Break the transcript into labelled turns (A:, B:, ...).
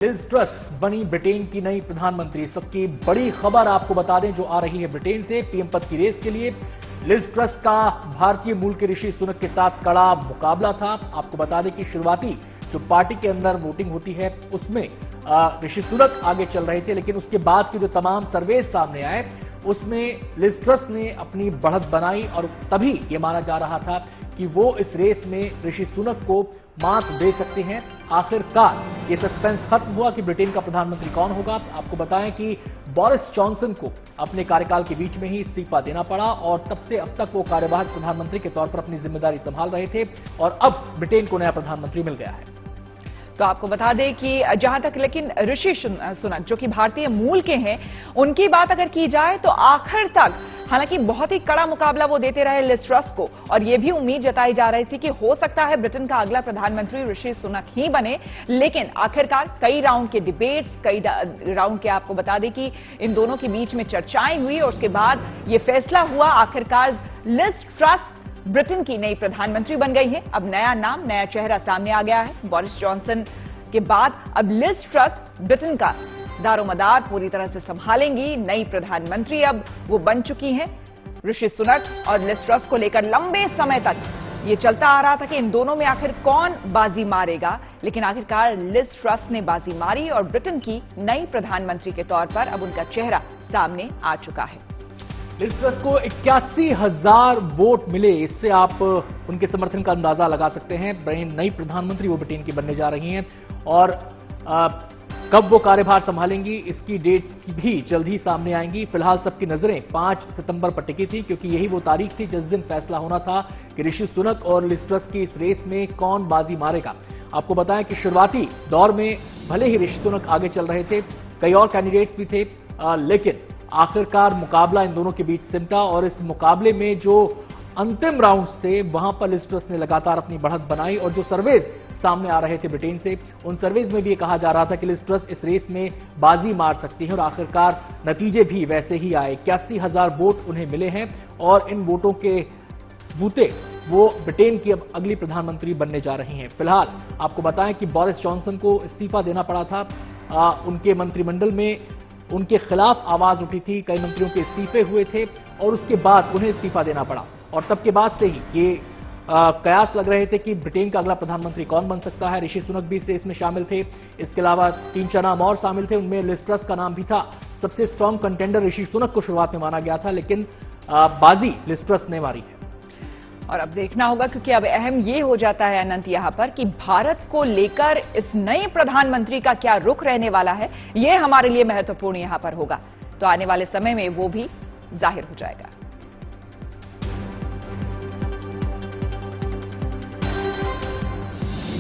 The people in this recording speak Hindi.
A: लिज ट्रस बनी ब्रिटेन की नई प्रधानमंत्री। इस वक्त की बड़ी खबर आपको बता दें जो आ रही है ब्रिटेन से। पीएम पद की रेस के लिए लिज ट्रस का भारतीय मूल के ऋषि सुनक के साथ कड़ा मुकाबला था। आपको बता दें कि शुरुआती जो पार्टी के अंदर वोटिंग होती है उसमें ऋषि सुनक आगे चल रहे थे, लेकिन उसके बाद के जो तमाम सर्वे सामने आए उसमें लिज ट्रस ने अपनी बढ़त बनाई और तभी ये माना जा रहा था कि वो इस रेस में ऋषि सुनक को मात दे सकते हैं। आखिरकार ये सस्पेंस खत्म हुआ कि ब्रिटेन का प्रधानमंत्री कौन होगा। आपको बताएं कि बोरिस जॉनसन को अपने कार्यकाल के बीच में ही इस्तीफा देना पड़ा और तब से अब तक वो कार्यवाहक प्रधानमंत्री के तौर पर अपनी जिम्मेदारी संभाल रहे थे और अब ब्रिटेन को नया प्रधानमंत्री मिल गया है।
B: तो आपको बता दें कि जहां तक लेकिन ऋषि सुनक जो कि भारतीय मूल के हैं, उनकी बात अगर की जाए तो आखिर तक हालांकि बहुत ही कड़ा मुकाबला वो देते रहे लिज ट्रस को, और ये भी उम्मीद जताई जा रही थी कि हो सकता है ब्रिटेन का अगला प्रधानमंत्री ऋषि सुनक ही बने। लेकिन आखिरकार कई राउंड के डिबेट्स, कई राउंड के आपको बता दें कि इन दोनों के बीच में चर्चाएं हुई और उसके बाद ये फैसला हुआ। आखिरकार लिज ट्रस ब्रिटेन की नई प्रधानमंत्री बन गई है। अब नया नाम, नया चेहरा सामने आ गया है। बोरिस जॉनसन के बाद अब लिज ट्रस ब्रिटेन का दारोमदार पूरी तरह से संभालेंगी। नई प्रधानमंत्री अब वो बन चुकी हैं। ऋषि सुनक और लिज ट्रस को लेकर लंबे समय तक ये चलता आ रहा था कि इन दोनों में आखिर कौन बाजी मारेगा, लेकिन आखिरकार लिज ट्रस ने बाजी मारी और ब्रिटेन की नई प्रधानमंत्री के तौर पर अब उनका चेहरा सामने आ चुका है।
A: लिज ट्रस को 81,000 वोट मिले। इससे आप उनके समर्थन का अंदाजा लगा सकते हैं। नई प्रधानमंत्री वो ब्रिटेन की बनने जा रही हैं और कब वो कार्यभार संभालेंगी इसकी डेट्स भी जल्द ही सामने आएंगी। फिलहाल सबकी नजरें 5 सितंबर पर टिकी थी, क्योंकि यही वो तारीख थी जिस दिन फैसला होना था कि ऋषि सुनक और लिज ट्रस की इस रेस में कौन बाजी मारेगा। आपको बताएं कि शुरुआती दौर में भले ही ऋषि सुनक आगे चल रहे थे, कई और कैंडिडेट्स भी थे, लेकिन आखिरकार मुकाबला इन दोनों के बीच सिमटा और इस मुकाबले में जो अंतिम राउंड से वहां पर लिज ट्रस ने लगातार अपनी बढ़त बनाई और जो सर्वेज सामने आ रहे थे ब्रिटेन से, उन सर्वेज में भी ये कहा जा रहा था कि लिज ट्रस इस रेस में बाजी मार सकती हैं और आखिरकार नतीजे भी वैसे ही आए। 81,000 वोट उन्हें मिले हैं और इन वोटों के बूते वो ब्रिटेन की अब अगली प्रधानमंत्री बनने जा रही हैं। फिलहाल आपको बताएं कि बोरिस जॉनसन को इस्तीफा देना पड़ा था। उनके मंत्रिमंडल में उनके खिलाफ आवाज उठी थी, कई मंत्रियों के इस्तीफे हुए थे और उसके बाद उन्हें इस्तीफा देना पड़ा और तब के बाद से ही ये कयास लग रहे थे कि ब्रिटेन का अगला प्रधानमंत्री कौन बन सकता है। ऋषि सुनक भी इस रेस में शामिल थे। इसके अलावा 3-4 नाम और शामिल थे, उनमें लिज ट्रस का नाम भी था। सबसे स्ट्रांग कंटेंडर ऋषि सुनक को शुरुआत में माना गया था, लेकिन बाजी लिज ट्रस ने मारी है।
B: और अब देखना होगा, क्योंकि अब अहम ये हो जाता है अनंत यहां पर कि भारत को लेकर इस नए प्रधानमंत्री का क्या रुख रहने वाला है, ये हमारे लिए महत्वपूर्ण यहां पर होगा। तो आने वाले समय में वो भी जाहिर हो जाएगा।